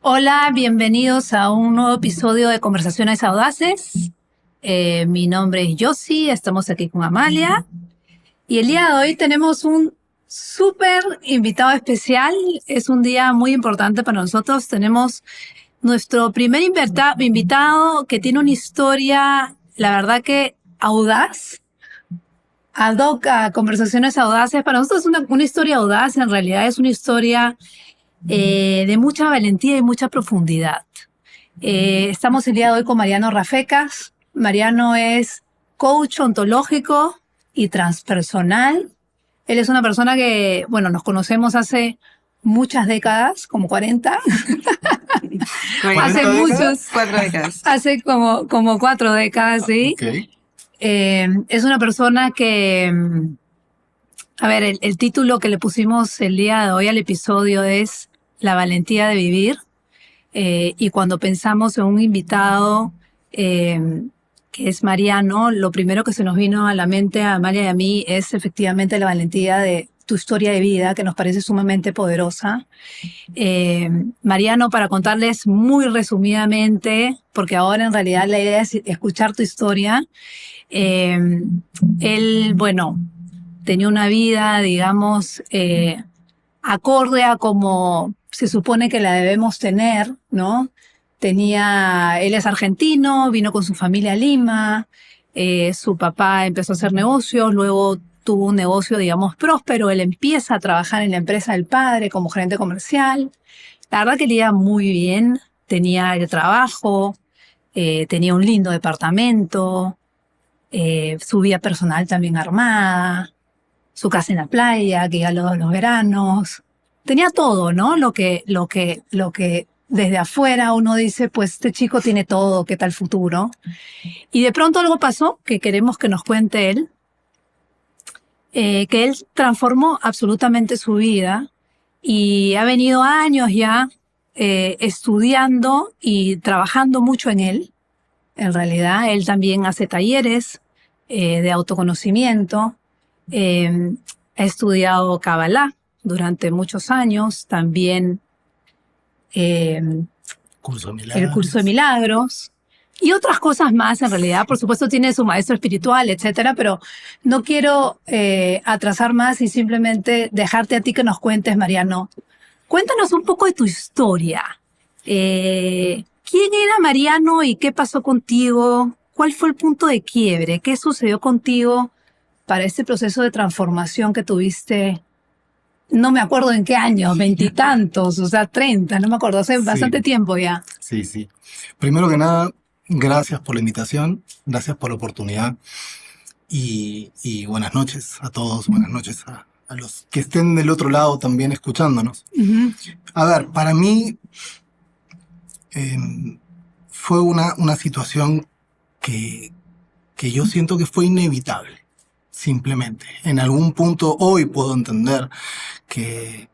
Hola, bienvenidos a un nuevo episodio de Conversaciones Audaces. Mi nombre es Yossi, estamos aquí con Amalia y el día de hoy tenemos un súper invitado especial. Es un día muy importante para nosotros. Tenemos nuestro primer invitado que tiene una historia, la verdad que audaz. Ad hoc a Conversaciones Audaces. Para nosotros es una historia audaz, en realidad es una historia de mucha valentía y mucha profundidad. Estamos el día de hoy con Mariano Rafecas. Mariano es coach ontológico y transpersonal. Él es una persona que, bueno, nos conocemos hace muchas décadas, como 40. Hace muchos. 4 décadas. Hace como 4 décadas, sí. Okay. Es una persona que, a ver, el título que le pusimos el día de hoy al episodio es La valentía de vivir. Y cuando pensamos en un invitado que es Mariano, lo primero que se nos vino a la mente a Amalia y a mí es efectivamente la valentía de tu historia de vida, que nos parece sumamente poderosa. Mariano, para contarles muy resumidamente, porque ahora en realidad la idea es escuchar tu historia. Él, bueno, tenía una vida, digamos, acorde a como se supone que la debemos tener, ¿no? Él es argentino, vino con su familia a Lima, su papá empezó a hacer negocios, luego tuvo un negocio, digamos, próspero, él empieza a trabajar en la empresa del padre como gerente comercial. La verdad que le iba muy bien, tenía el trabajo, tenía un lindo departamento, su vida personal también armada, su casa en la playa, que iba los veranos. Tenía todo, ¿no? Lo que desde afuera uno dice, pues este chico tiene todo, ¿qué tal futuro? Y de pronto algo pasó que queremos que nos cuente él, que él transformó absolutamente su vida y ha venido años ya estudiando y trabajando mucho en él. En realidad, él también hace talleres de autoconocimiento. Ha estudiado Kabbalah durante muchos años, también el curso de milagros y otras cosas más en realidad. Por supuesto tiene su maestro espiritual, etcétera, pero no quiero atrasar más y simplemente dejarte a ti que nos cuentes, Mariano. Cuéntanos un poco de tu historia. ¿Quién era Mariano y qué pasó contigo? ¿Cuál fue el punto de quiebre? ¿Qué sucedió contigo para este proceso de transformación que tuviste? No me acuerdo en qué año, 20 y tantos, o sea, 30, no me acuerdo, hace bastante tiempo ya. Sí. Primero que nada, gracias por la invitación, gracias por la oportunidad y buenas noches a todos, buenas noches a los que estén del otro lado también escuchándonos. Uh-huh. A ver, para mí fue una situación que yo siento que fue inevitable. Simplemente, en algún punto hoy puedo entender que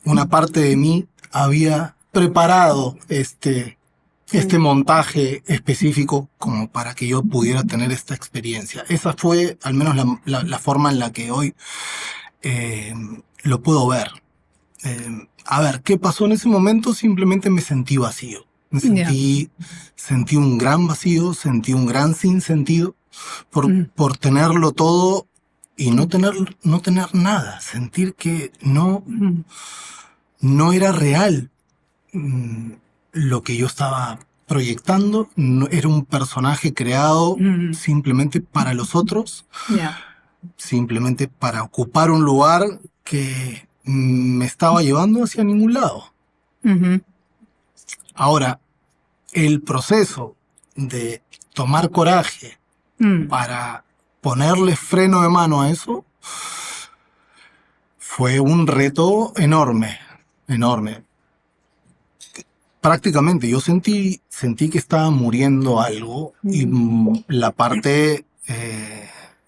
una parte de mí había preparado este montaje específico como para que yo pudiera tener esta experiencia. Esa fue al menos la forma en la que hoy lo puedo ver. A ver, ¿qué pasó en ese momento? Simplemente me sentí vacío. Sentí un gran vacío, sentí un gran sinsentido por tenerlo todo y no tener nada, sentir que no era real lo que yo estaba proyectando, no, era un personaje creado simplemente para los otros, simplemente para ocupar un lugar que me estaba llevando hacia ningún lado. Ahora, el proceso de tomar coraje para ponerle freno de mano a eso fue un reto enorme. Prácticamente yo sentí que estaba muriendo algo y la parte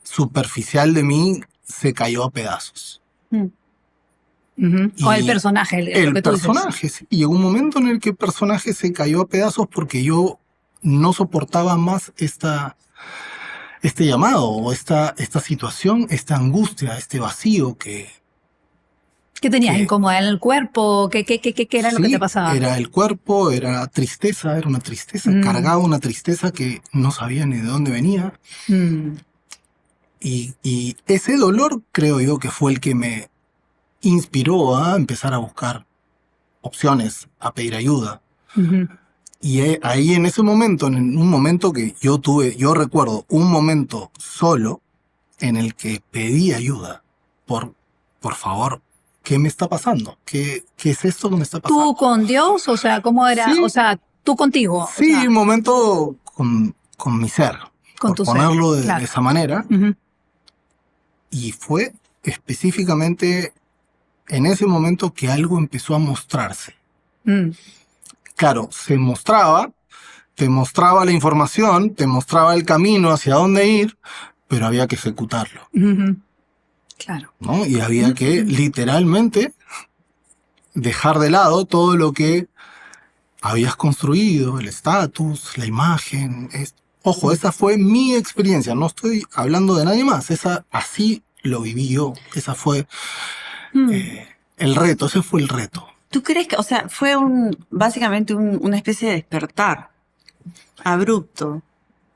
superficial de mí se cayó a pedazos. O el personaje. El personaje, sí. Y llegó un momento en el que el personaje se cayó a pedazos porque yo no soportaba más este llamado, o esta situación, esta angustia, este vacío que ¿Qué tenías? que ¿Incomodidad en el cuerpo? ¿Qué era lo que sí, te pasaba? era el cuerpo, era tristeza, era una tristeza, cargaba una tristeza que no sabía ni de dónde venía. Mm, Y ese dolor creo yo que fue el que me inspiró a empezar a buscar opciones, a pedir ayuda. ujú, Y ahí en ese momento, en un momento que yo recuerdo un momento solo en el que pedí ayuda. Por, por favor, ¿qué me está pasando? ¿Qué es esto que me está ¿Tú pasando? con Dios? O sea, ¿cómo era? O Sí, sea, tú contigo, o sí, un sea, momento con mi ser, con por tu ser, ponerlo de claro. esa manera. Ujú, Y fue específicamente en ese momento que algo empezó a mostrarse. mm, Claro, te mostraba la información, te mostraba el camino hacia dónde ir, pero había que ejecutarlo, ujú, claro. ¿no? Y había que literalmente dejar de lado todo lo que habías construido, el estatus, la imagen. Ojo, esa fue mi experiencia, no estoy hablando de nadie más, así lo viví yo, esa fue Mm, el reto, ese fue el reto. ¿Tú crees que, o sea, fue básicamente una especie de despertar abrupto?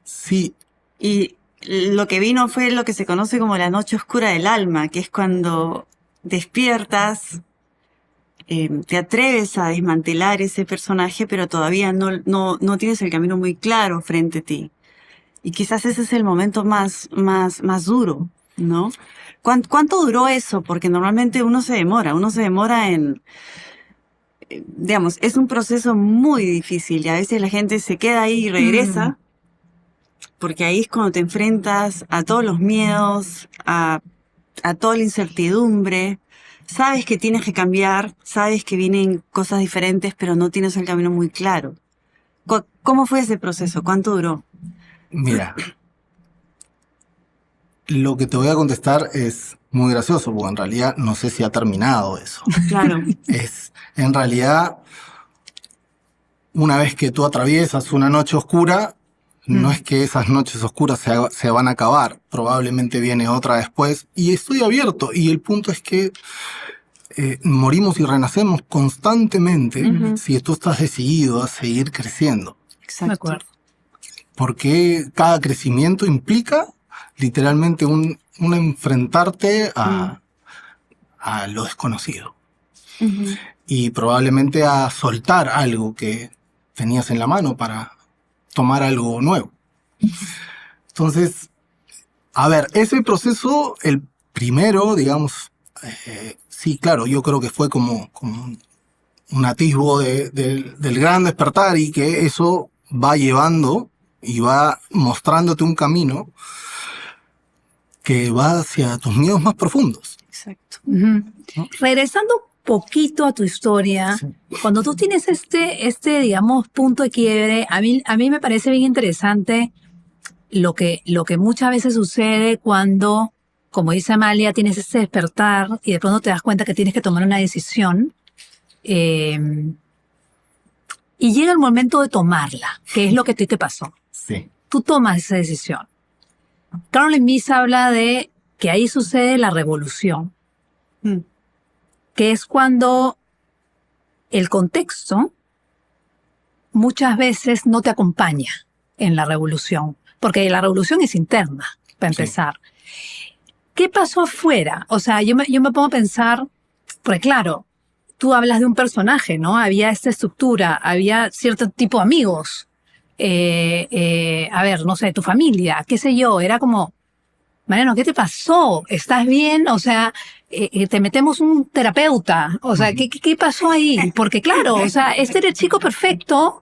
Sí, Y lo que vino fue lo que se conoce como la noche oscura del alma, que es cuando despiertas, te atreves a desmantelar ese personaje, pero todavía no tienes el camino muy claro frente a ti. Y quizás ese es el momento más duro, ¿no? ¿Cuánto duró eso? Porque normalmente uno se demora digamos, es un proceso muy difícil y a veces la gente se queda ahí y regresa, porque ahí es cuando te enfrentas a todos los miedos, a toda la incertidumbre. Sabes que tienes que cambiar, sabes que vienen cosas diferentes, pero no tienes el camino muy claro. ¿Cómo fue ese proceso? ¿Cuánto duró? mira, lo que te voy a contestar es muy gracioso, porque en realidad no sé si ha terminado eso. Claro. En realidad, una vez que tú atraviesas una noche oscura, no es que esas noches oscuras se van a acabar, probablemente viene otra después, y estoy abierto, y el punto es que morimos y renacemos constantemente si tú estás decidido a seguir creciendo, de Exacto. acuerdo. porque cada crecimiento implica literalmente un enfrentarte a lo desconocido. Ujú. Y probablemente a soltar algo que tenías en la mano para tomar algo nuevo. Entonces, a ver, ese proceso, el primero, digamos, sí, claro, yo creo que fue como un atisbo del gran despertar y que eso va llevando y va mostrándote un camino que va hacia tus miedos más profundos. Exacto. Ujú. ¿No? Regresando un poquito a tu historia, Sí. cuando tú tienes digamos, punto de quiebre, a mí me parece bien interesante lo que muchas veces sucede cuando, como dice Amalia, tienes ese despertar y de pronto te das cuenta que tienes que tomar una decisión eh, y llega el momento de tomarla, que es lo que a ti te pasó. Sí. Tú tomas esa decisión. Carolyn Myss habla de que ahí sucede la revolución, Mm. que es cuando el contexto muchas veces no te acompaña en la revolución, porque la revolución es interna, para empezar. ¿Qué pasó afuera? O sea, yo me pongo a pensar, porque claro, tú hablas de un personaje, ¿no? Había esta estructura, había cierto tipo de amigos, a ver, no sé, tu familia, qué sé yo, era como, Mariano, ¿qué te pasó? ¿Estás bien? O sea, te metemos un terapeuta. O sea, ¿qué pasó ahí? Porque claro, o sea, este era el chico perfecto,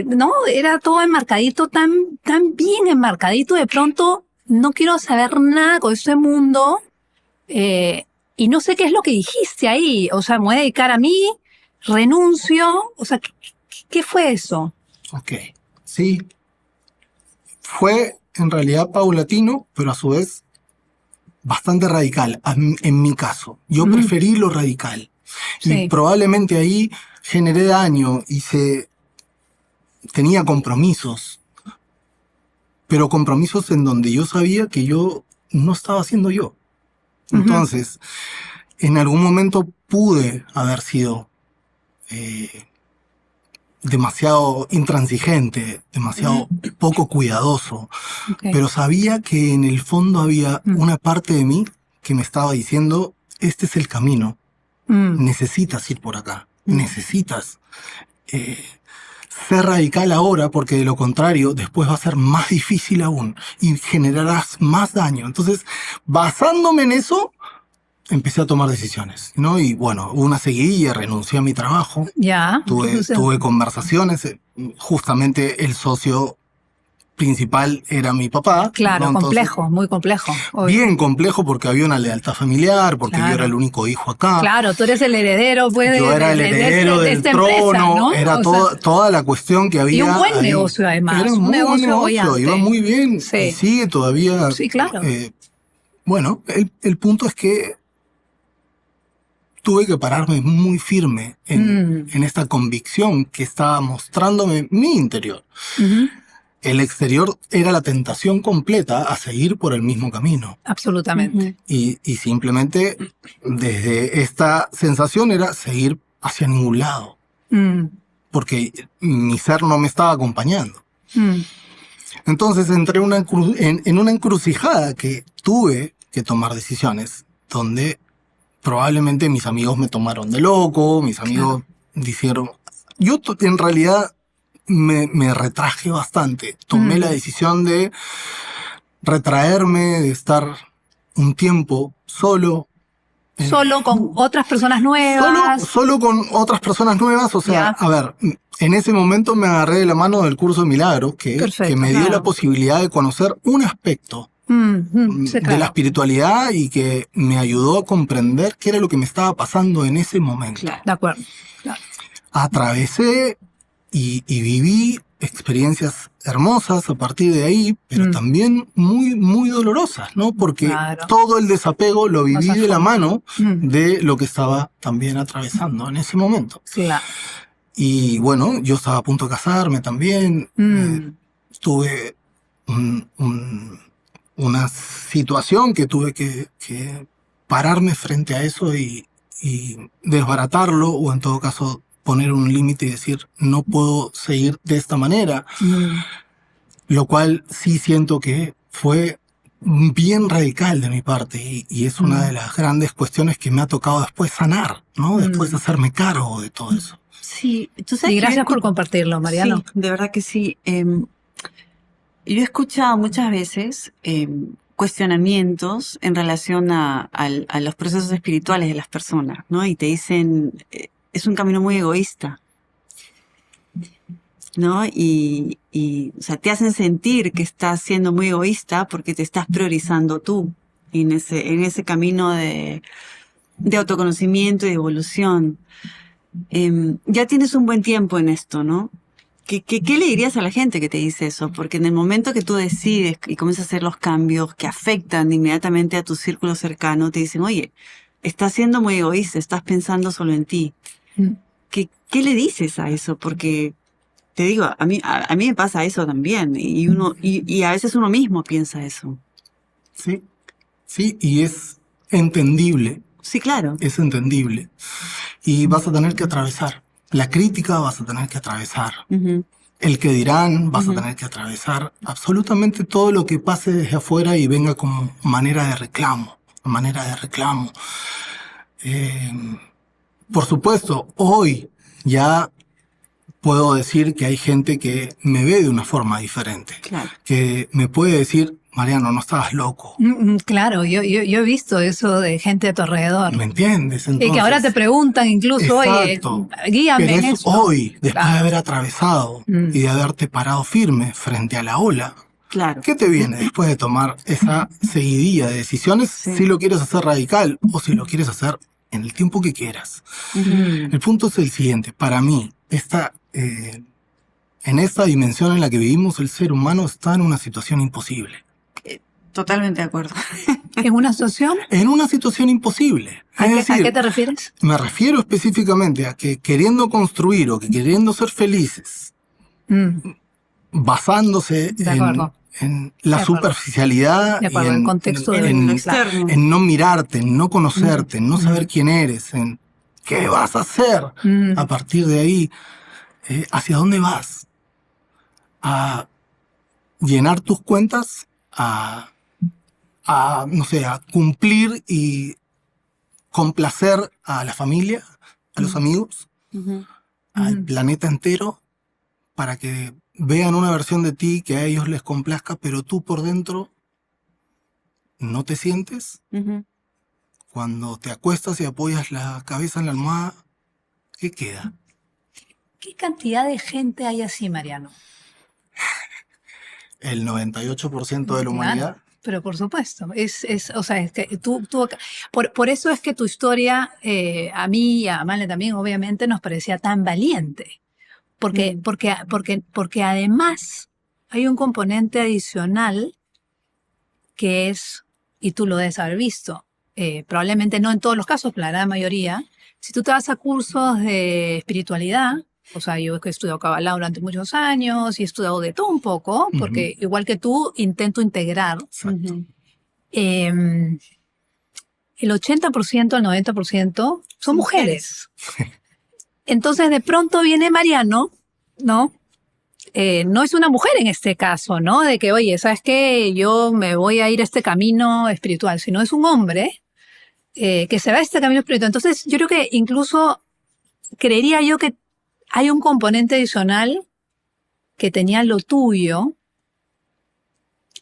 no, era todo enmarcadito, tan bien enmarcadito. De pronto, no quiero saber nada con este mundo. Y no sé qué es lo que dijiste ahí. O sea, me voy a dedicar a mí, renuncio. O sea, ¿qué fue eso? Ok. Sí. Fue en realidad paulatino, pero a su vez bastante radical, en mi caso. Yo preferí lo radical. Sí. Y probablemente ahí generé daño y tenía compromisos. Pero compromisos en donde yo sabía que yo no estaba siendo yo. Entonces, en algún momento pude haber sido demasiado intransigente, demasiado poco cuidadoso, Okay. pero sabía que en el fondo había una parte de mí que me estaba diciendo, este es el camino, necesitas ir por acá, necesitas ser radical ahora, porque de lo contrario después va a ser más difícil aún y generarás más daño. Entonces, basándome en eso, empecé a tomar decisiones, ¿no? Y bueno, hubo una seguidilla, renuncié a mi trabajo, Ya. tuve conversaciones, justamente el socio principal era mi papá. Claro, ¿no? Entonces, complejo, muy complejo. Obvio. bien complejo porque había una lealtad familiar, porque Claro. yo era el único hijo acá. Claro, tú eres el heredero, pues, Yo era el heredero de del esta trono, empresa, ¿no? era O sea, toda la cuestión que había. y un buen ahí. negocio, además. Era Un muy buen negocio negocio, bollante. iba muy bien. Sí. Y sigue todavía. Sí, claro. Bueno, el punto es que tuve que pararme muy firme en esta convicción que estaba mostrándome mi interior. Ujú. El exterior era la tentación completa a seguir por el mismo camino. Absolutamente. Y simplemente desde esta sensación era seguir hacia ningún lado, Mm, porque mi ser no me estaba acompañando. mm. Entonces entré en una encrucijada que tuve que tomar decisiones, donde probablemente mis amigos me tomaron de loco, mis amigos dijeron... Yo en realidad me retraje bastante. Tomé la decisión de retraerme, de estar un tiempo solo. Solo con otras personas nuevas. Solo con otras personas nuevas. O sea, Ya. a ver, en ese momento me agarré de la mano del curso de milagros que Perfecto, me dio claro. la posibilidad de conocer un aspecto Sí, de claro. la espiritualidad y que me ayudó a comprender qué era lo que me estaba pasando en ese momento. Claro. De acuerdo. Claro. Atravesé y viví experiencias hermosas a partir de ahí, pero también muy, muy dolorosas, ¿no? Porque Claro. todo el desapego lo viví Pasas de la por- mano Mm. de lo que estaba también atravesando en ese momento. Claro. Y bueno, yo estaba a punto de casarme también, tuve una situación que tuve que pararme frente a eso y desbaratarlo, o en todo caso poner un límite y decir, no puedo seguir de esta manera, lo cual sí siento que fue bien radical de mi parte y es una de las grandes cuestiones que me ha tocado después sanar, ¿no? Después hacerme cargo de todo eso. Sí, tú sabes Y que gracias por compartirlo, Mariano. Sí, de verdad que sí. Yo he escuchado muchas veces cuestionamientos en relación a los procesos espirituales de las personas, ¿no? Y te dicen, es un camino muy egoísta, ¿no? Y, o sea, te hacen sentir que estás siendo muy egoísta porque te estás priorizando tú en ese camino de autoconocimiento y de evolución. Ya tienes un buen tiempo en esto, ¿no? ¿Qué le dirías a la gente que te dice eso? Porque en el momento que tú decides y comienzas a hacer los cambios que afectan inmediatamente a tu círculo cercano, te dicen, oye, estás siendo muy egoísta, estás pensando solo en ti. ¿Qué le dices a eso? Porque te digo, a mí me pasa eso también, y a veces uno mismo piensa eso. Sí, sí, y es entendible. Sí, claro. Es entendible. Y vas a tener que atravesar. La crítica vas a tener que atravesar. El que dirán vas a tener que atravesar. Absolutamente todo lo que pase desde afuera y venga como manera de reclamo. Por supuesto, hoy ya puedo decir que hay gente que me ve de una forma diferente. Claro. Que me puede decir, Mariano, no estabas loco. Claro, yo he visto eso de gente a tu alrededor. ¿Me entiendes? Entonces, Y que ahora te preguntan incluso, exacto. oye, guíame Pero en es eso. hoy, después Claro. de haber atravesado y de haberte parado firme frente a la ola. Claro. ¿Qué te viene después de tomar esa seguidilla de decisiones? Sí. Si lo quieres hacer radical o si lo quieres hacer en el tiempo que quieras. El punto es el siguiente. Para mí, en esta dimensión en la que vivimos, el ser humano está en una situación imposible. Totalmente de acuerdo. ¿En una situación? En una situación imposible. ¿A Es decir, qué te refieres? me refiero específicamente a que queriendo construir o que queriendo ser felices, basándose De acuerdo. en De la acuerdo. superficialidad De acuerdo, el contexto en de lo en, externo. en no mirarte, en no conocerte, en no Ujú. saber quién eres, en qué vas a hacer a partir de ahí, hacia dónde vas, a llenar tus cuentas, no sé, a cumplir y complacer a la familia, a los amigos, Ujú. al planeta entero, para que vean una versión de ti que a ellos les complazca, pero tú por dentro no te sientes. Ujú. Cuando te acuestas y apoyas la cabeza en la almohada, ¿qué queda? ¿Qué cantidad de gente hay así, Mariano? El 98% de la humanidad. Claro, pero por supuesto, o sea, es que por eso es que tu historia, a mí y a Male también, obviamente, nos parecía tan valiente. Porque además hay un componente adicional que es, y tú lo debes haber visto, probablemente no en todos los casos, pero la gran mayoría, si tú te vas a cursos de espiritualidad, o sea, yo he estudiado Kabbalah durante muchos años y he estudiado de todo un poco, porque igual que tú, intento integrar. Exacto. Ujú. El 80%, el 90% son mujeres. Entonces, de pronto viene Mariano, ¿no? No es una mujer en este caso, ¿no? De que, oye, ¿sabes qué? Yo me voy a ir a este camino espiritual, sino es un hombre que se va a este camino espiritual. Entonces, yo creo que incluso creería yo que hay un componente adicional que tenía lo tuyo,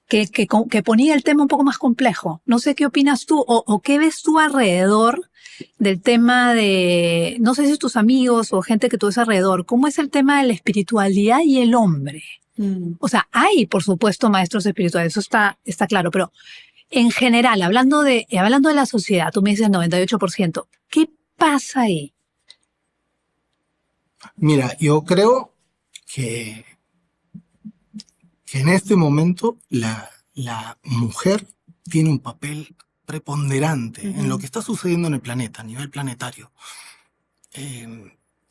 que ponía el tema un poco más complejo. No sé qué opinas tú o qué ves tú alrededor del tema de, no sé si tus amigos o gente que tú ves alrededor, ¿cómo es el tema de la espiritualidad y el hombre? Mm. O sea, hay, por supuesto, maestros espirituales, eso está claro, pero en general, hablando de la sociedad, tú me dices 98%, ¿qué pasa ahí? Mira, yo creo que, que en este momento la mujer tiene un papel preponderante en lo que está sucediendo en el planeta, a nivel planetario.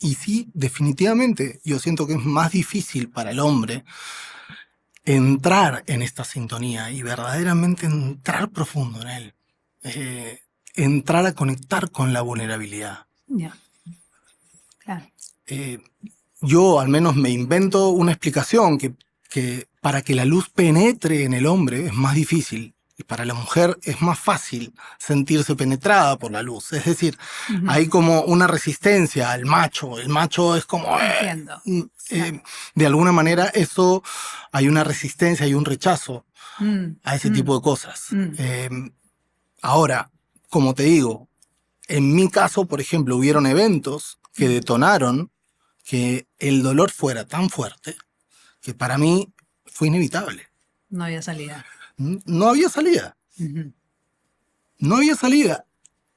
Y sí, definitivamente, yo siento que es más difícil para el hombre entrar en esta sintonía y verdaderamente entrar profundo en él. Entrar a conectar con la vulnerabilidad. Ya, claro. Eh, yo al menos me invento una explicación que para que la luz penetre en el hombre es más difícil y para la mujer es más fácil sentirse penetrada por la luz. Es decir, hay como una resistencia al macho. El macho es como... Entiendo. de alguna manera eso hay una resistencia, hay un rechazo a ese tipo de cosas. Ahora, como te digo, en mi caso, por ejemplo, hubieron eventos que detonaron que el dolor fuera tan fuerte que para mí fue inevitable. No había salida. No había salida. Ujú. No había salida.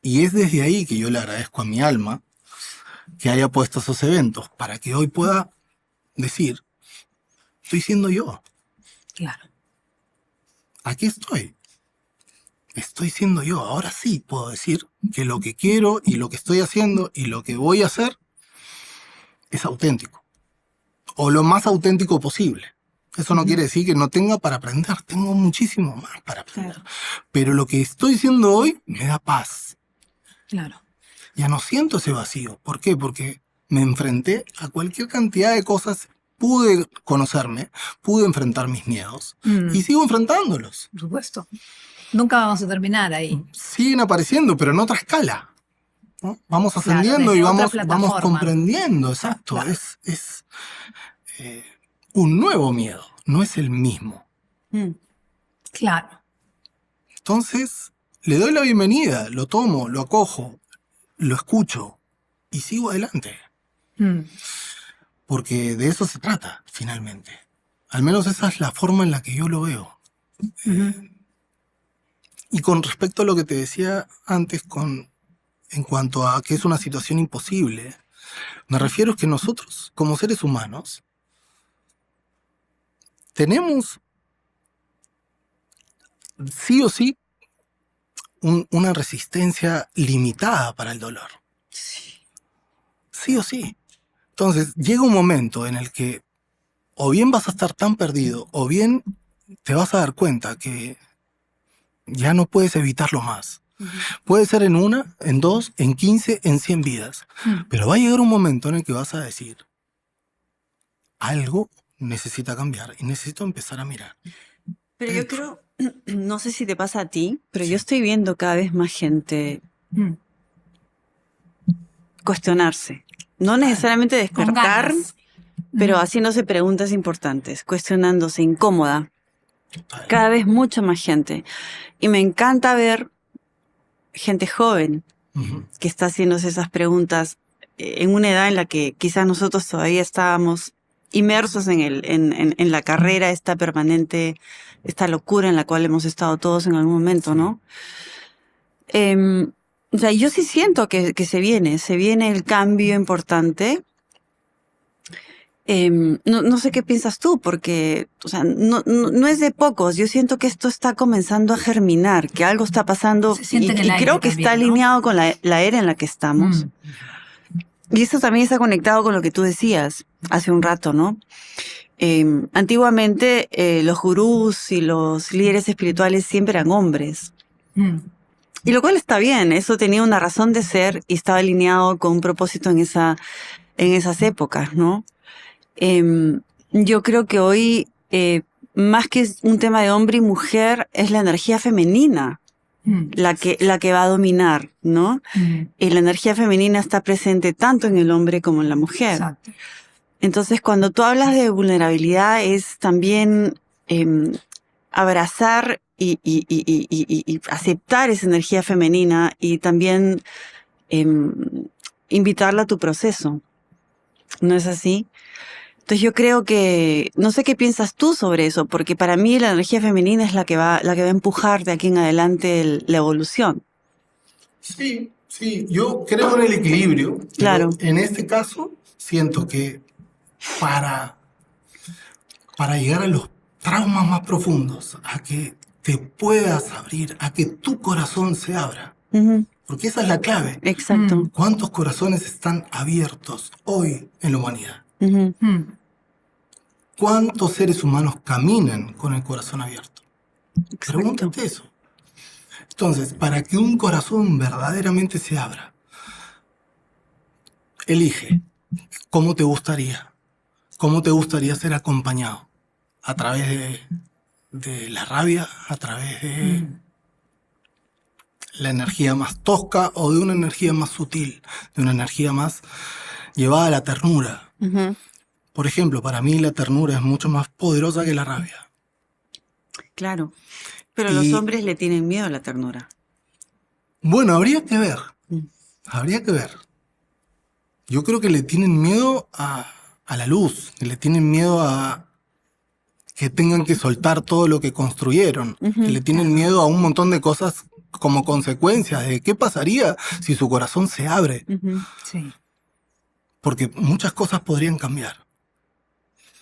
Y es desde ahí que yo le agradezco a mi alma que haya puesto esos eventos para que hoy pueda decir, estoy siendo yo. Claro. Aquí estoy. Estoy siendo yo. Ahora sí puedo decir que lo que quiero y lo que estoy haciendo y lo que voy a hacer es auténtico. O lo más auténtico posible. Eso no quiere decir que no tenga para aprender. Tengo muchísimo más para aprender. Claro. Pero lo que estoy siendo hoy me da paz. Claro. Ya no siento ese vacío. ¿Por qué? Porque me enfrenté a cualquier cantidad de cosas. Pude conocerme, pude enfrentar mis miedos y sigo enfrentándolos. Por supuesto. Nunca vamos a terminar ahí. Siguen apareciendo, pero en otra escala, ¿no? Vamos Claro, ascendiendo desde y otra vamos plataforma. comprendiendo, exacto. Claro. Es un nuevo miedo, no es el mismo. Mm. Claro. Entonces, le doy la bienvenida, lo tomo, lo acojo, lo escucho y sigo adelante. Mm. Porque de eso se trata, finalmente. Al menos esa es la forma en la que yo lo veo. Y con respecto a lo que te decía antes en cuanto a que es una situación imposible, me refiero a que nosotros, como seres humanos, tenemos sí o sí una resistencia limitada para el dolor. Sí o sí. Entonces, llega un momento en el que o bien vas a estar tan perdido, o bien te vas a dar cuenta que ya no puedes evitarlo más. Puede ser en 1, en 2, en 15, en 100 vidas. Pero va a llegar un momento en el que vas a decir, algo necesita cambiar y necesito empezar a mirar. Pero yo creo, no sé si te pasa a ti, pero yo estoy viendo cada vez más gente cuestionarse. No necesariamente despertar, pero haciéndose preguntas importantes, cuestionándose, incómoda. Cada vez mucha más gente. Y me encanta ver gente joven que está haciéndose esas preguntas en una edad en la que quizás nosotros todavía estábamos inmersos en la carrera esta permanente, esta locura en la cual hemos estado todos en algún momento, ¿no? O sea, yo sí siento que se viene el cambio importante. No sé qué piensas tú, porque, o sea, no es de pocos. Yo siento que esto está comenzando a germinar, que algo está pasando y creo que también, está alineado con la era en la que estamos. Y esto también está conectado con lo que tú decías hace un rato, ¿no? Antiguamente los gurús y los líderes espirituales siempre eran hombres. Y lo cual está bien, eso tenía una razón de ser y estaba alineado con un propósito en esas épocas, ¿no? Yo creo que hoy, más que un tema de hombre y mujer, es la energía femenina la que va a dominar, ¿no? Y la energía femenina está presente tanto en el hombre como en la mujer. Exacto. Entonces, cuando tú hablas de vulnerabilidad, es también abrazar y aceptar esa energía femenina y también invitarla a tu proceso. ¿No es así? Entonces yo creo que, no sé qué piensas tú sobre eso, porque para mí la energía femenina es la que va a empujar de aquí en adelante la evolución. Sí, yo creo en el equilibrio. Claro. En este caso, siento que para llegar a los traumas más profundos, a que te puedas abrir, a que tu corazón se abra, porque esa es la clave. Exacto. ¿Cuántos corazones están abiertos hoy en la humanidad? ¿Cuántos seres humanos caminan con el corazón abierto? Exacto. Pregúntate eso. Entonces, para que un corazón verdaderamente se abra, elige cómo te gustaría ser acompañado, a través de la rabia, a través de la energía más tosca o de una energía más sutil, de una energía más llevada a la ternura. Por ejemplo, para mí la ternura es mucho más poderosa que la rabia. Claro, pero los hombres le tienen miedo a la ternura. Bueno, habría que ver. Yo creo que le tienen miedo a la luz, que le tienen miedo a que tengan que soltar todo lo que construyeron, que le tienen miedo a un montón de cosas como consecuencia de qué pasaría si su corazón se abre. Sí. Porque muchas cosas podrían cambiar.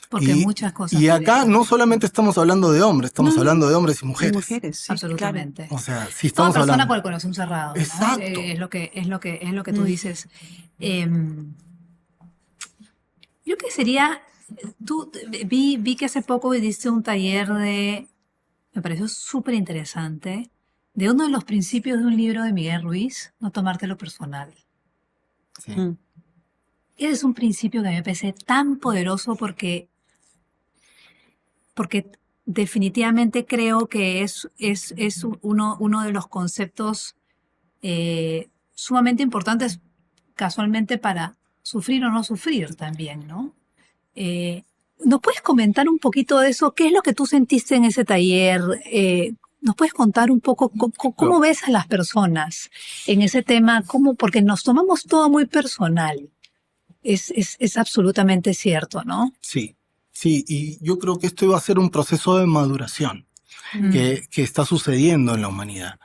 Porque muchas cosas. Y acá no solamente estamos hablando de hombres, estamos hablando de hombres y mujeres. Mujeres, sí, absolutamente. Claro. O sea, si estamos toda persona hablando con el corazón cerrado, ¿no? Exacto. Es lo que tú dices. Yo que sería, vi que hace poco diste un taller me pareció súper interesante, de uno de los principios de un libro de Miguel Ruiz, no tomártelo personal. Sí. Ese es un principio que a mí me parece tan poderoso porque definitivamente creo que es uno de los conceptos sumamente importantes casualmente para sufrir o no sufrir también, ¿no? ¿Nos puedes comentar un poquito de eso? ¿Qué es lo que tú sentiste en ese taller? ¿Nos puedes contar un poco cómo ves a las personas en ese tema? Porque nos tomamos todo muy personal. Es absolutamente cierto, ¿no? Sí, y yo creo que esto iba a ser un proceso de maduración que está sucediendo en la humanidad.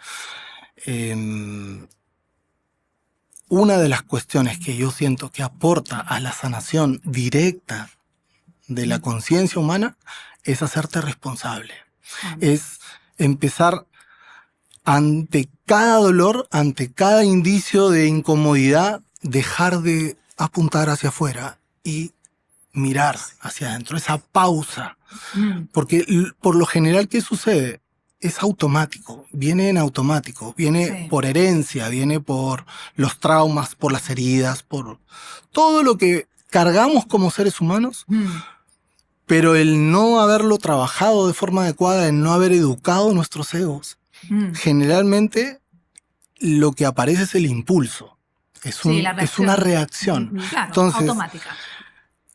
Una de las cuestiones que yo siento que aporta a la sanación directa de la conciencia humana es hacerte responsable. Es empezar ante cada dolor, ante cada indicio de incomodidad, dejar de apuntar hacia afuera y mirar hacia adentro, esa pausa. Mm. Porque por lo general, ¿qué sucede? Es automático, viene en automático, viene Sí. por herencia, viene por los traumas, por las heridas, por todo lo que cargamos como seres humanos, Mm. pero el no haberlo trabajado de forma adecuada, el no haber educado nuestros egos, Mm. generalmente lo que aparece es el impulso, es, Sí, la es una reacción. reacción. Claro, Entonces, automática.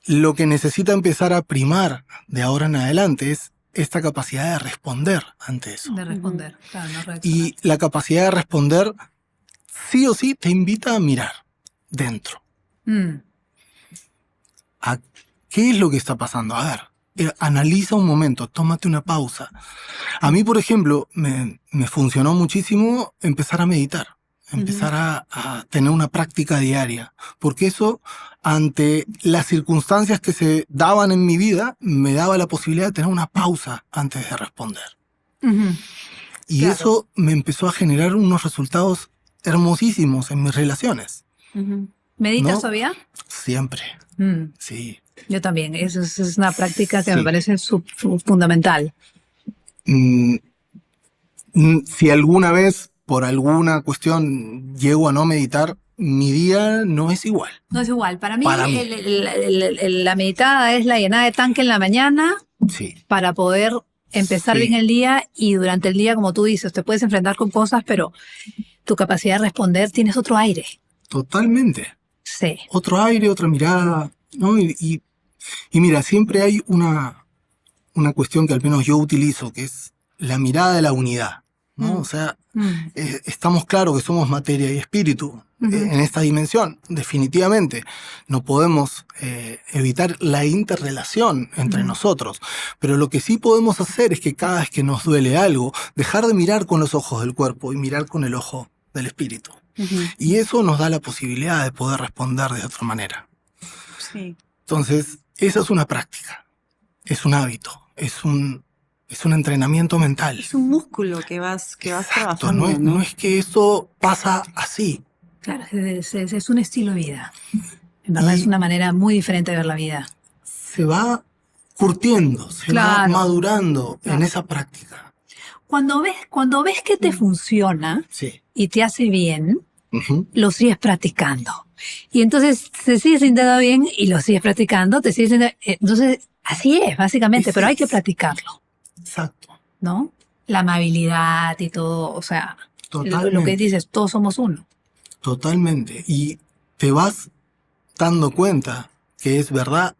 lo que necesita empezar a primar de ahora en adelante es esta capacidad de responder ante eso. De responder, claro, no reaccionar. Y la capacidad de responder, sí o sí, te invita a mirar dentro. Mm. ¿A qué es lo que está pasando? A ver, analiza un momento, tómate una pausa. A mí, por ejemplo, me funcionó muchísimo empezar a meditar, empezar a tener una práctica diaria, porque eso, ante las circunstancias que se daban en mi vida, me daba la posibilidad de tener una pausa antes de responder. Ujú. Y Claro. eso me empezó a generar unos resultados hermosísimos en mis relaciones. ¿Meditas ¿No? todavía? Siempre, Mm. sí. Yo también. Eso es una práctica que me Sí. parece fundamental. Mm, si alguna vez, por alguna cuestión, llego a no meditar, mi día no es igual. No es igual. Para mí, Para mí. la meditada es la llenada de tanque en la mañana Sí, para poder empezar Sí. bien el día, y durante el día, como tú dices, te puedes enfrentar con cosas, pero tu capacidad de responder, tienes otro aire. totalmente. Sí. Otro aire, otra mirada, ¿no? Y mira, siempre hay una cuestión que al menos yo utilizo, que es la mirada de la unidad, ¿no? Mm. O sea, Mm. estamos claros que somos materia y espíritu Ujú. en esta dimensión, definitivamente. No podemos evitar la interrelación entre Ujú. nosotros, pero lo que sí podemos hacer es que cada vez que nos duele algo, dejar de mirar con los ojos del cuerpo y mirar con el ojo del espíritu. Y eso nos da la posibilidad de poder responder de otra manera. Sí. Entonces, esa es una práctica, es un hábito, es un entrenamiento mental. Es un músculo que vas Exacto, trabajando, ¿no? no es que eso pasa así. Claro, es un estilo de vida. En verdad Y- es una manera muy diferente de ver la vida. Se va curtiendo, se va Claro. madurando Claro. en esa práctica. Cuando ves que te funciona Sí. y te hace bien, Ujú. lo sigues practicando. Y entonces se sigue sintiendo bien y lo sigues practicando, te sigues sintiendo... Entonces, así es, básicamente, Ese pero hay que es. practicarlo, Exacto. ¿no? La amabilidad y todo, o sea, lo que Totalmente. dices, todos somos uno. Totalmente. Y te vas dando cuenta que es verdad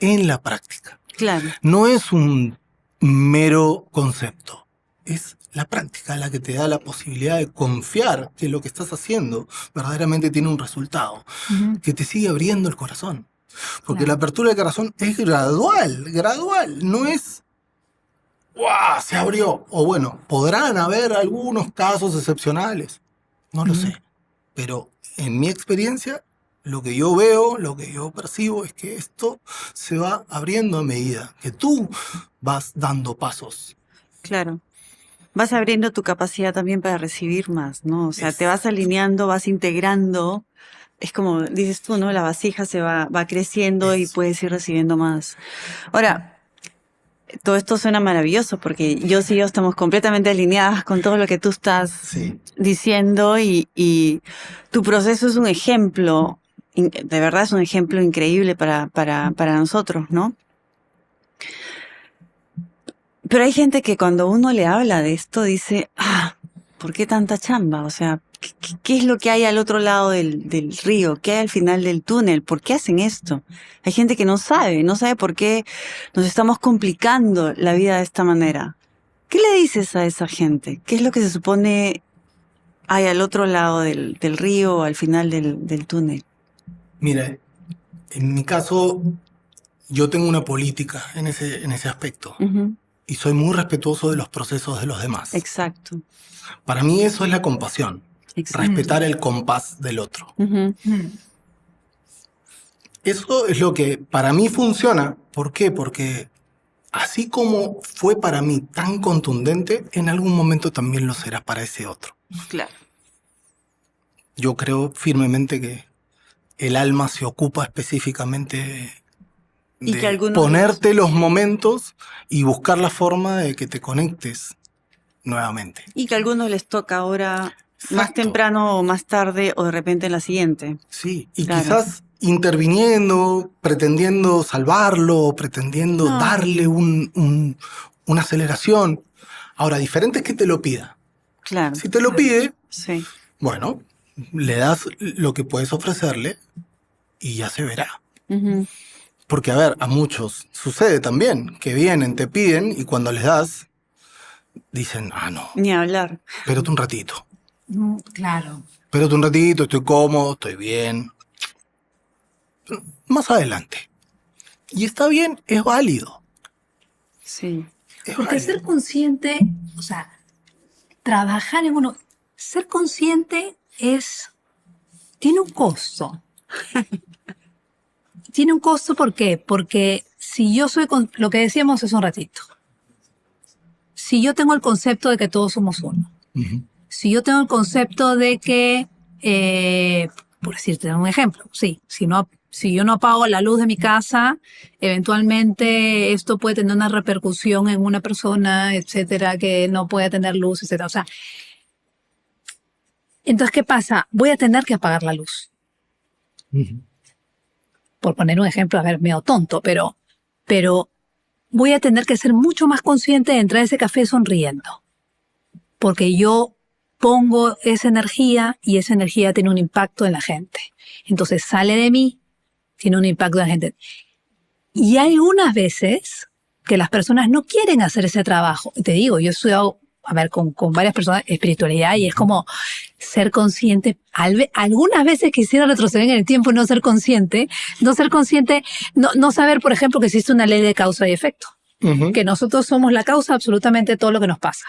en la práctica. Claro. No es un mero concepto. Es la práctica la que te da la posibilidad de confiar que lo que estás haciendo verdaderamente tiene un resultado, Ujú. que te sigue abriendo el corazón. Porque Claro. la apertura del corazón es gradual, no es ¡guau! Se abrió. O bueno, podrán haber algunos casos excepcionales, no lo Ujú. sé. Pero en mi experiencia, lo que yo veo, lo que yo percibo es que esto se va abriendo a medida que tú vas dando pasos. Claro. Vas abriendo tu capacidad también para recibir más, ¿no? O sea, te vas alineando, vas integrando. Es como dices tú, ¿no? La vasija va creciendo y Eso. puedes ir recibiendo más. Ahora, todo esto suena maravilloso porque yo y yo estamos completamente alineadas con todo lo que tú estás Sí. diciendo y tu proceso es un ejemplo, de verdad es un ejemplo increíble para nosotros, ¿no? Pero hay gente que cuando uno le habla de esto dice, ¿por qué tanta chamba? O sea, ¿qué es lo que hay al otro lado del río? ¿Qué hay al final del túnel? ¿Por qué hacen esto? Hay gente que no sabe por qué nos estamos complicando la vida de esta manera. ¿Qué le dices a esa gente? ¿Qué es lo que se supone hay al otro lado del río o al final del túnel? Mira, en mi caso, yo tengo una política en ese aspecto. Ujú. Y soy muy respetuoso de los procesos de los demás. Exacto. Para mí eso es la compasión. Exacto. Respetar el compás del otro. Ujú. Mm. Eso es lo que para mí funciona. ¿Por qué? Porque así como fue para mí tan contundente, en algún momento también lo será para ese otro. Claro. Yo creo firmemente que el alma se ocupa específicamente Y de que algunos ponerte los momentos y buscar la forma de que te conectes nuevamente. Y que a algunos les toca ahora más Exacto. temprano o más tarde o de repente en la siguiente. Sí, y Claro. quizás interviniendo, pretendiendo salvarlo, pretendiendo No. darle una aceleración. Ahora, diferente es que te lo pida. Claro. Si te lo pide, Sí. bueno, le das lo que puedes ofrecerle y ya se verá. Ujú. Porque, a ver, a muchos sucede también que vienen, te piden y cuando les das, dicen, no, Ni hablar. espérate un ratito. Claro. Espérate un ratito, estoy cómodo, estoy bien. Más adelante. Y está bien, es válido. Sí. Es Porque válido. ser consciente, o sea, trabajar en uno, ser consciente tiene un costo. Tiene un costo, ¿por qué? Porque si yo lo que decíamos hace un ratito, si yo tengo el concepto de que todos somos uno, Ujú. si yo tengo el concepto de que, por decirte un ejemplo, sí, si yo no apago la luz de mi casa, eventualmente esto puede tener una repercusión en una persona, etcétera, que no puede tener luz, etcétera. O sea, entonces, ¿qué pasa? Voy a tener que apagar la luz. Ujú. Por poner un ejemplo, a ver, medio tonto, pero voy a tener que ser mucho más consciente de entrar a ese café sonriendo. Porque yo pongo esa energía y esa energía tiene un impacto en la gente. Entonces sale de mí, tiene un impacto en la gente. Y hay unas veces que las personas no quieren hacer ese trabajo. Y te digo, yo he estudiado, a ver, con varias personas espiritualidad y es como ser consciente. Algunas veces quisiera retroceder en el tiempo y no ser consciente, no saber, por ejemplo, que existe una ley de causa y efecto. Ujú. Que nosotros somos la causa de absolutamente todo lo que nos pasa.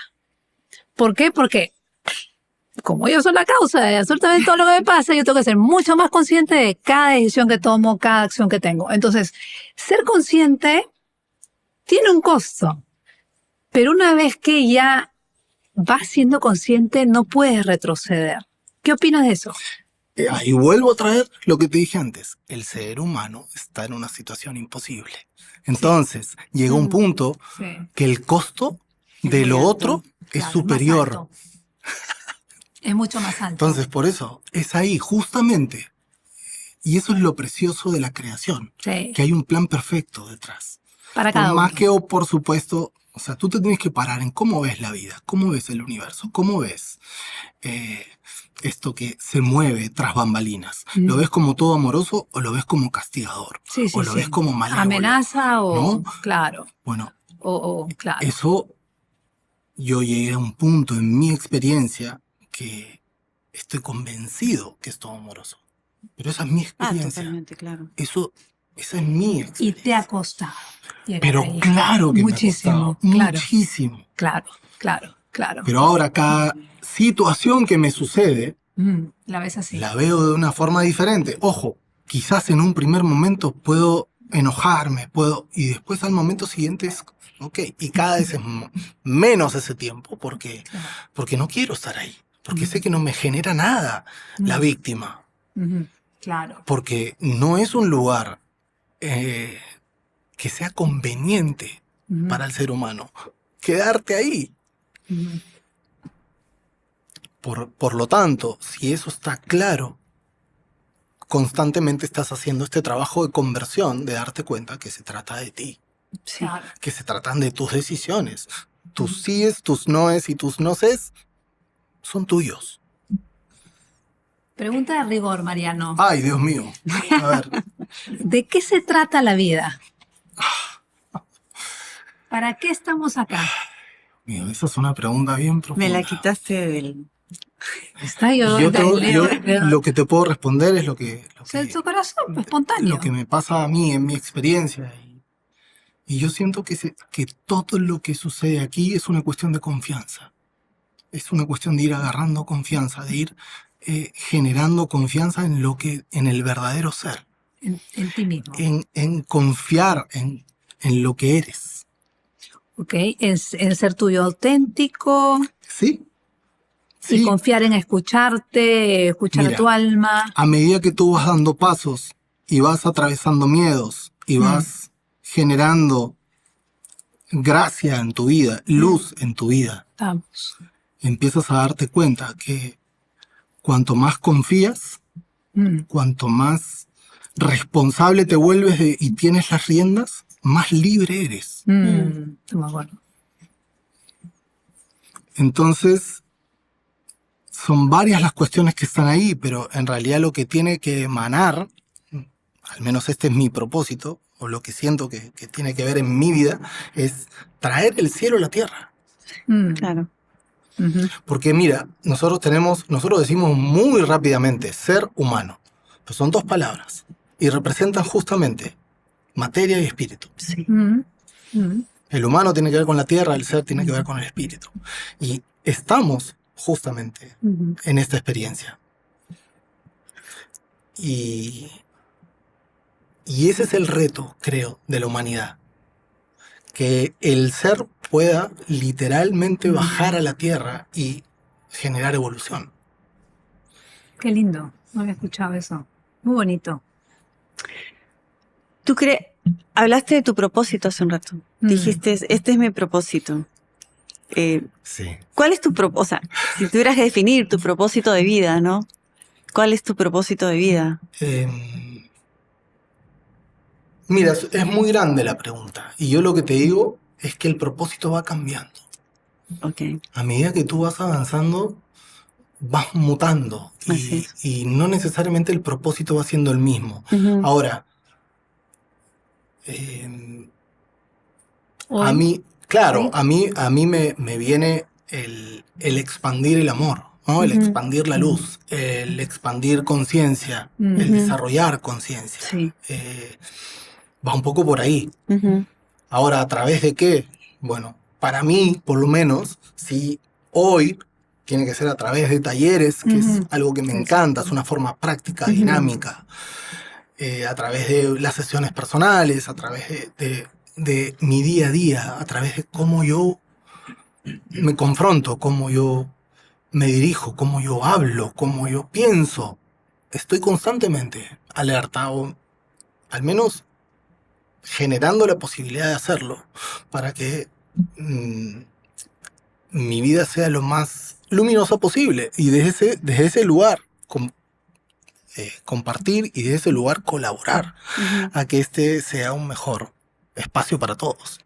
¿Por qué? Porque como yo soy la causa de absolutamente todo lo que me pasa, yo tengo que ser mucho más consciente de cada decisión que tomo, cada acción que tengo. Entonces, ser consciente tiene un costo, pero una vez que ya vas siendo consciente, no puedes retroceder. ¿Qué opinas de eso? Ahí vuelvo a traer lo que te dije antes. El ser humano está en una situación imposible. Entonces, llega un punto que el costo de lo muy otro alto. es Claro, superior. más alto. Es mucho más alto. Entonces, por eso, es ahí, justamente. Y eso es lo precioso de la creación. Sí. Que hay un plan perfecto detrás. Para Por cada más uno. que, por supuesto, o sea, tú te tienes que parar en cómo ves la vida, cómo ves el universo, cómo ves esto que se mueve tras bambalinas. ¿Lo ves como todo amoroso o lo ves como castigador? Sí, sí, ¿O lo sí. ves como malévolo? Amenaza o, ¿no? claro, Bueno, claro. eso yo llegué a un punto en mi experiencia que estoy convencido que es todo amoroso. Pero esa es mi experiencia. Totalmente, claro. Esa es mi experiencia. Y te ha costado llegar Pero ahí. claro que Muchísimo, me ha claro. costado. Muchísimo. Claro. Pero ahora cada situación que me sucede, La ves así. la veo de una forma diferente. Ojo, quizás en un primer momento puedo enojarme, y después al momento siguiente es, ok, y cada vez es menos ese tiempo, porque no quiero estar ahí, porque sé que no me genera nada la víctima, Claro. porque no es un lugar que sea conveniente para el ser humano quedarte ahí. Por lo tanto, si eso está claro, constantemente estás haciendo este trabajo de conversión, de darte cuenta que se trata de ti, Claro. que se tratan de tus decisiones. Tus síes, tus noes y tus noses son tuyos. Pregunta de rigor, Mariano. Ay, Dios mío. A ver, ¿De qué se trata la vida? ¿Para qué estamos acá? mío, esa es una pregunta bien profunda. Me la quitaste del... Está yo, Yo leo, lo que te puedo responder es lo que de tu corazón, espontáneo. lo que me pasa a mí en mi experiencia. Y yo siento que todo lo que sucede aquí es una cuestión de confianza. Es una cuestión de ir agarrando confianza, de ir generando confianza en el verdadero ser. En ti mismo. En confiar en lo que eres. ¿Ok? En ser tuyo auténtico. Sí. Y confiar en escucharte, escuchar a tu alma. A medida que tú vas dando pasos y vas atravesando miedos y vas generando gracia en tu vida, luz en tu vida, Vamos. empiezas a darte cuenta que cuanto más confías, cuanto más responsable te vuelves y tienes las riendas, más libre eres. Estoy de acuerdo. Entonces, son varias las cuestiones que están ahí, pero en realidad lo que tiene que emanar, al menos este es mi propósito, o lo que siento que tiene que ver en mi vida, es traer el cielo a la tierra. Claro. Porque mira, nosotros decimos muy rápidamente ser humano, pero son dos palabras y representan justamente materia y espíritu. Sí. El humano tiene que ver con la tierra, el ser tiene que ver con el espíritu. Y estamos justamente en esta experiencia. Y ese es el reto, creo, de la humanidad. Que el ser pueda literalmente bajar a la tierra y generar evolución. Qué lindo. No había escuchado eso. Muy bonito. ¿Tú hablaste de tu propósito hace un rato? Dijiste, este es mi propósito. Sí. ¿Cuál es tu propósito? O sea, si tuvieras que definir tu propósito de vida, ¿no? ¿Cuál es tu propósito de vida? Mira, es muy grande la pregunta. Y yo lo que te digo es que el propósito va cambiando. Okay. A medida que tú vas avanzando, vas mutando. Y no necesariamente el propósito va siendo el mismo. Ahora, a mí, claro, ¿sí? a mí me viene el expandir el amor, ¿no? El expandir la luz, el expandir conciencia, el desarrollar conciencia. Sí. Va un poco por ahí. Ahora, ¿a través de qué? Bueno, para mí, por lo menos, si hoy tiene que ser a través de talleres, que es algo que me encanta, es una forma práctica, dinámica, a través de las sesiones personales, a través de mi día a día, a través de cómo yo me confronto, cómo yo me dirijo, cómo yo hablo, cómo yo pienso. Estoy constantemente alerta, o al menos generando la posibilidad de hacerlo, para que mi vida sea lo más luminosa posible, y desde ese lugar compartir, y desde ese lugar colaborar a que este sea un mejor espacio para todos.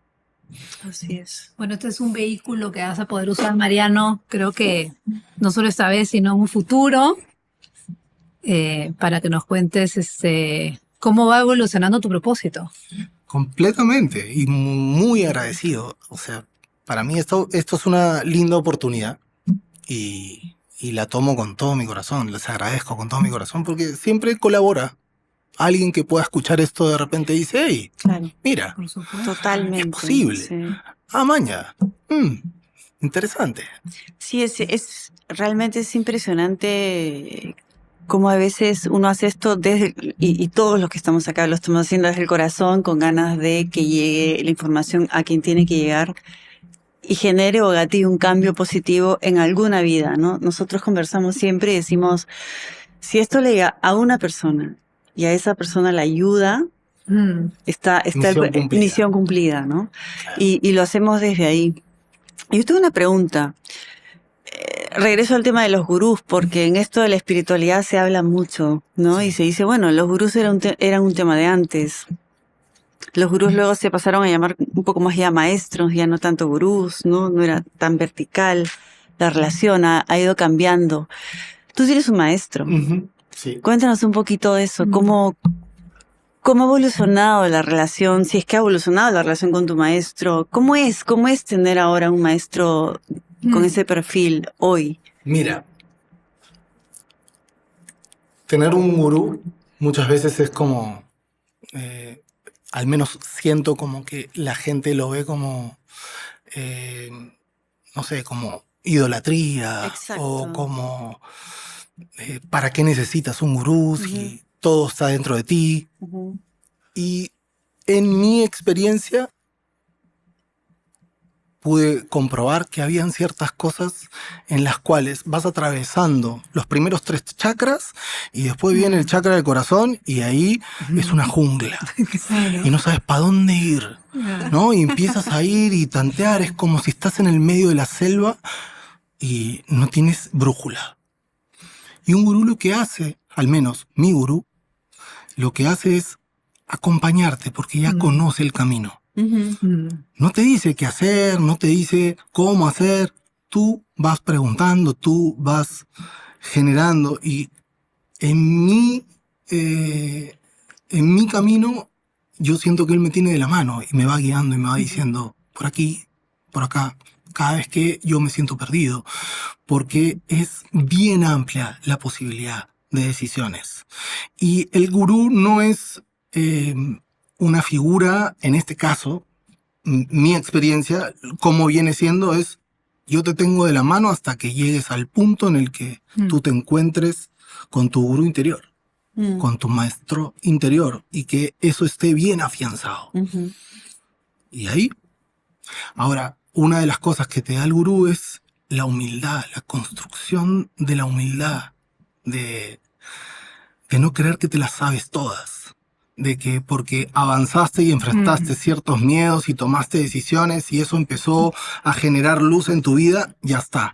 Así es. Bueno, este es un vehículo que vas a poder usar, Mariano, creo que no solo esta vez, sino en un futuro, para que nos cuentes cómo va evolucionando tu propósito. Completamente, y muy agradecido. O sea, para mí esto es una linda oportunidad, y la tomo con todo mi corazón, les agradezco con todo mi corazón, porque siempre colabora. Alguien que pueda escuchar esto de repente dice, hey, claro, mira, totalmente, es posible. Sí. Maña, interesante. Sí, realmente es impresionante cómo a veces uno hace esto y todos los que estamos acá lo estamos haciendo desde el corazón, con ganas de que llegue la información a quien tiene que llegar y genere o gatille un cambio positivo en alguna vida, ¿no? Nosotros conversamos siempre y decimos, si esto le llega a una persona y a esa persona la ayuda, está misión cumplida, ¿no? Y lo hacemos desde ahí. Y yo tengo una pregunta. Regreso al tema de los gurús, porque en esto de la espiritualidad se habla mucho, ¿no? Sí. Y se dice, bueno, los gurús eran un tema de antes. Los gurús luego se pasaron a llamar un poco más ya maestros, ya no tanto gurús, ¿no? No era tan vertical. La relación ha ido cambiando. Tú tienes un maestro. Sí. Cuéntanos un poquito de eso. ¿Cómo ha evolucionado la relación? Si es que ha evolucionado la relación con tu maestro. ¿Cómo es tener ahora un maestro con ese perfil hoy? Mira, tener un gurú muchas veces es como, al menos siento como que la gente lo ve como, no sé, como idolatría. Exacto. O como, ¿para qué necesitas un gurú si todo está dentro de ti? Y en mi experiencia, pude comprobar que habían ciertas cosas en las cuales vas atravesando los primeros 3 chakras y después viene el chakra del corazón y ahí es una jungla y no sabes para dónde ir, ¿no? Y empiezas a ir y tantear, es como si estás en el medio de la selva y no tienes brújula. Y un gurú lo que hace, al menos mi gurú, lo que hace es acompañarte porque ya conoce el camino. No te dice qué hacer, no te dice cómo hacer. Tú vas preguntando, tú vas generando. Y en mi camino, yo siento que él me tiene de la mano y me va guiando y me va diciendo por aquí, por acá, cada vez que yo me siento perdido. Porque es bien amplia la posibilidad de decisiones. Y el gurú no es una figura, en este caso, mi experiencia, como viene siendo, es yo te tengo de la mano hasta que llegues al punto en el que tú te encuentres con tu gurú interior, con tu maestro interior, y que eso esté bien afianzado. Y ahí, ahora, una de las cosas que te da el gurú es la humildad, la construcción de la humildad, de no creer que te las sabes todas. De que porque avanzaste y enfrentaste ciertos miedos y tomaste decisiones y eso empezó a generar luz en tu vida, ya está.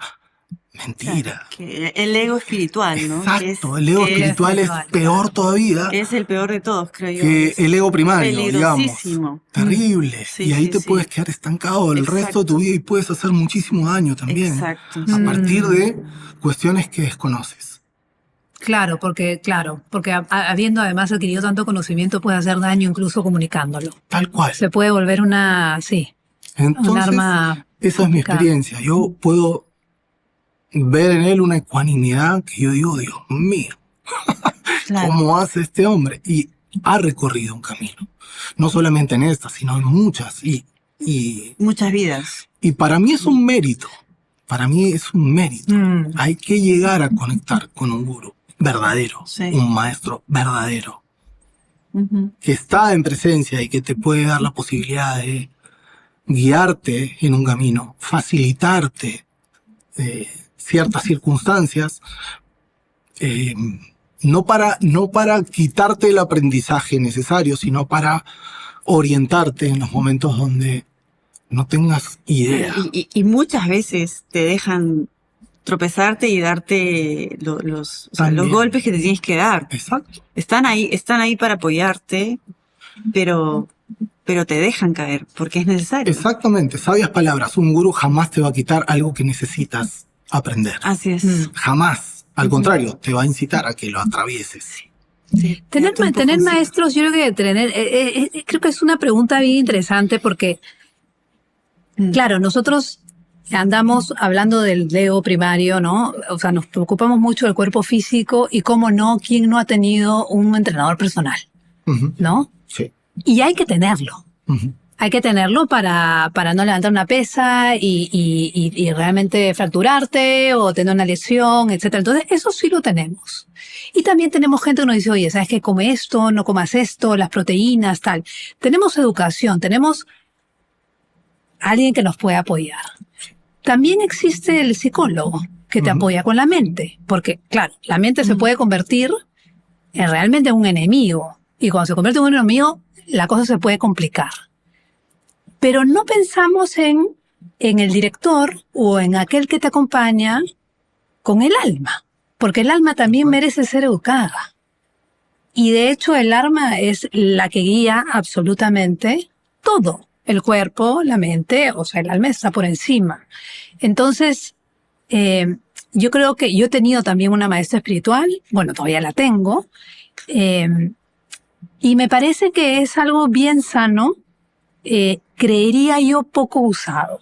Mentira. Claro, que el ego espiritual, ¿no? Exacto, el ego espiritual es peor todavía. Es el peor de todos, creo yo. Que el ego primario, peligrosísimo. digamos. Terrible. Sí, y ahí sí, te sí. puedes quedar estancado el resto de tu vida y puedes hacer muchísimo daño también. Exacto. A partir de cuestiones que desconoces. Claro, porque habiendo además adquirido tanto conocimiento puede hacer daño incluso comunicándolo. Tal cual. Se puede volver un Entonces, arma. esa es mi experiencia. Yo puedo ver en él una ecuanimidad que yo digo, Dios mío, Claro. ¿cómo hace este hombre? Y ha recorrido un camino. No solamente en esta, sino en muchas. Y Muchas vidas. para mí es un mérito. Para mí es un mérito. Hay que llegar a conectar con un gurú verdadero, Sí. un maestro verdadero, que está en presencia y que te puede dar la posibilidad de guiarte en un camino, facilitarte ciertas circunstancias, no para quitarte el aprendizaje necesario, sino para orientarte en los momentos donde no tengas idea. Y muchas veces te dejan tropezarte y darte los golpes que te tienes que dar. Exacto. Están ahí para apoyarte, pero te dejan caer porque es necesario. Exactamente, sabias palabras. Un gurú jamás te va a quitar algo que necesitas aprender. Así es. Jamás. Al contrario, te va a incitar a que lo atravieses. Sí. Tener maestros, yo creo que creo que es una pregunta bien interesante porque, claro, nosotros andamos hablando del ego primario, ¿no? O sea, nos preocupamos mucho del cuerpo físico y cómo no, quién no ha tenido un entrenador personal, ¿no? Sí. Y hay que tenerlo. Hay que tenerlo para no levantar una pesa y realmente fracturarte o tener una lesión, etcétera. Entonces, eso sí lo tenemos. Y también tenemos gente que nos dice, oye, ¿sabes qué? Come esto, no comas esto, las proteínas, tal. Tenemos educación, tenemos alguien que nos puede apoyar. También existe el psicólogo que te apoya con la mente, porque, claro, la mente se puede convertir en realmente un enemigo. Y cuando se convierte en un enemigo, la cosa se puede complicar. Pero no pensamos en el director o en aquel que te acompaña con el alma, porque el alma también merece ser educada. Y de hecho el alma es la que guía absolutamente todo. El cuerpo, la mente, o sea, el alma está por encima. Entonces, yo creo que yo he tenido también una maestra espiritual, bueno, todavía la tengo, y me parece que es algo bien sano, creería yo poco usado.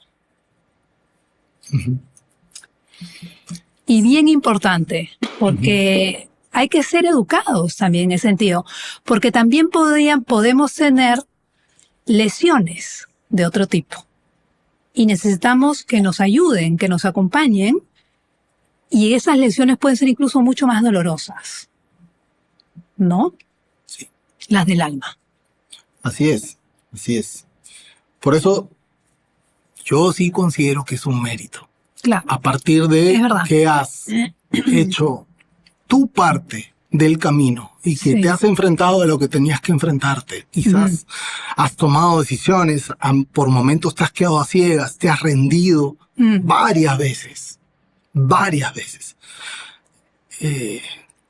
Y bien importante, porque hay que ser educados también en ese sentido, porque también podemos tener lesiones de otro tipo. Y necesitamos que nos ayuden, que nos acompañen, y esas lesiones pueden ser incluso mucho más dolorosas, ¿no? Sí. Las del alma. Así es, así es. Por eso, yo sí considero que es un mérito. Claro. A partir Es de verdad. que has hecho tu parte del camino y que Sí. te has enfrentado a lo que tenías que enfrentarte. Quizás has tomado decisiones, por momentos te has quedado a ciegas, te has rendido varias veces.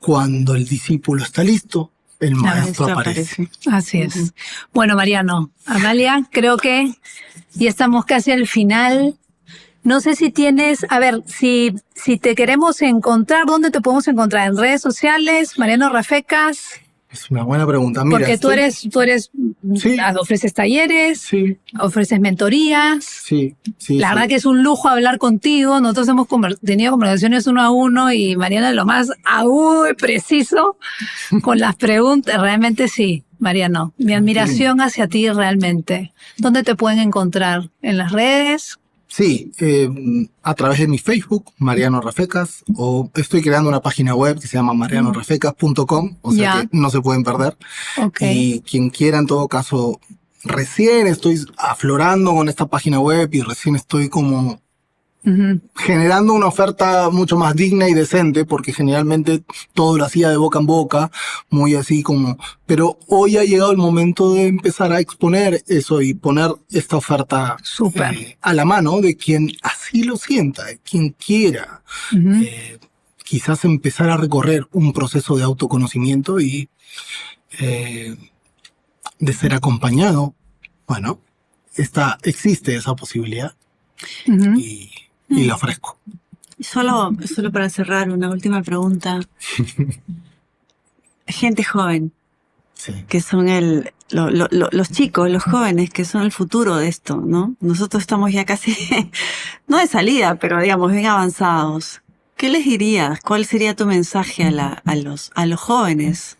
Cuando el discípulo está listo, el maestro aparece. Así es. Bueno, Mariano, Amalia, creo que ya estamos casi al final. No sé si tienes, a ver, si te queremos encontrar, ¿dónde te podemos encontrar? ¿En redes sociales? Mariano Rafecas. Es una buena pregunta. Mira, Porque tú eres, Sí. ofreces talleres, Sí, ofreces mentorías. sí. La verdad que es un lujo hablar contigo. Nosotros hemos tenido conversaciones 1 a 1 y Mariana es lo más agudo y preciso con las preguntas. Realmente sí, Mariano. Mi admiración hacia ti realmente. ¿Dónde te pueden encontrar? ¿En las redes? Sí, a través de mi Facebook, Mariano Rafecas, o estoy creando una página web que se llama marianorafecas.com, o sea Ya. que no se pueden perder. Ok. Y quien quiera, en todo caso, recién estoy aflorando con esta página web y recién estoy como Ujú. generando una oferta mucho más digna y decente, porque generalmente todo lo hacía de boca en boca, muy así como... Pero hoy ha llegado el momento de empezar a exponer eso y poner esta oferta Súper. a la mano de quien así lo sienta, de quien quiera. Ujú. Quizás empezar a recorrer un proceso de autoconocimiento y de ser acompañado. Bueno, existe esa posibilidad Ujú. y la ofrezco. Solo para cerrar, una última pregunta. Gente joven, Sí. que son los chicos, los jóvenes, que son el futuro de esto, ¿no? Nosotros estamos ya casi, no de salida, pero digamos, bien avanzados. ¿Qué les dirías? ¿Cuál sería tu mensaje a los jóvenes?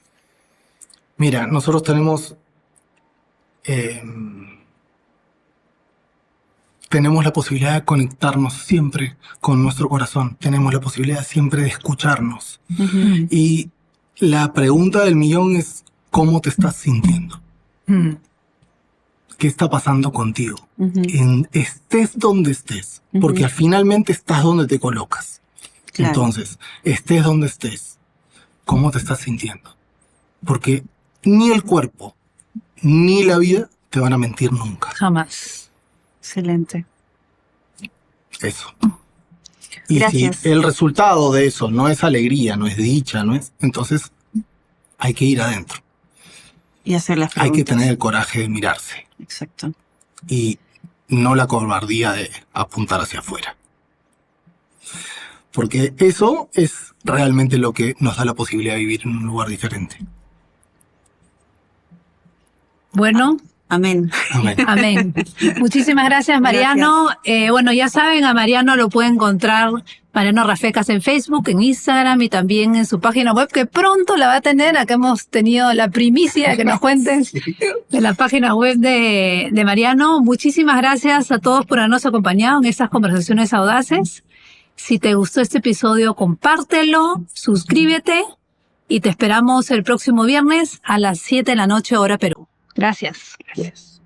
Mira, nosotros tenemos la posibilidad de conectarnos siempre con nuestro corazón. Tenemos la posibilidad siempre de escucharnos. Ujú. Y la pregunta del millón es, ¿cómo te estás sintiendo? Mm. ¿Qué está pasando contigo? Ujú. Estés donde estés, porque finalmente estás donde te colocas. Claro. Entonces, estés donde estés, ¿cómo te estás sintiendo? Porque ni el cuerpo ni la vida te van a mentir nunca. Jamás. Excelente. Eso. Y Gracias. si el resultado de eso no es alegría, no es dicha, entonces hay que ir adentro. Y hacer las Hay preguntas. que tener el coraje de mirarse Exacto. y no la cobardía de apuntar hacia afuera. Porque eso es realmente lo que nos da la posibilidad de vivir en un lugar diferente. Bueno, Amén. Amén. amén. Muchísimas gracias, Mariano. Bueno, ya saben, a Mariano lo pueden encontrar, Mariano Rafecas, en Facebook, en Instagram y también en su página web, que pronto la va a tener. Acá hemos tenido la primicia de que nos cuentes de la página web de Mariano. Muchísimas gracias a todos por habernos acompañado en estas conversaciones audaces. Si te gustó este episodio, compártelo, suscríbete y te esperamos el próximo viernes a las 7 de la noche, hora Perú. Gracias. Gracias.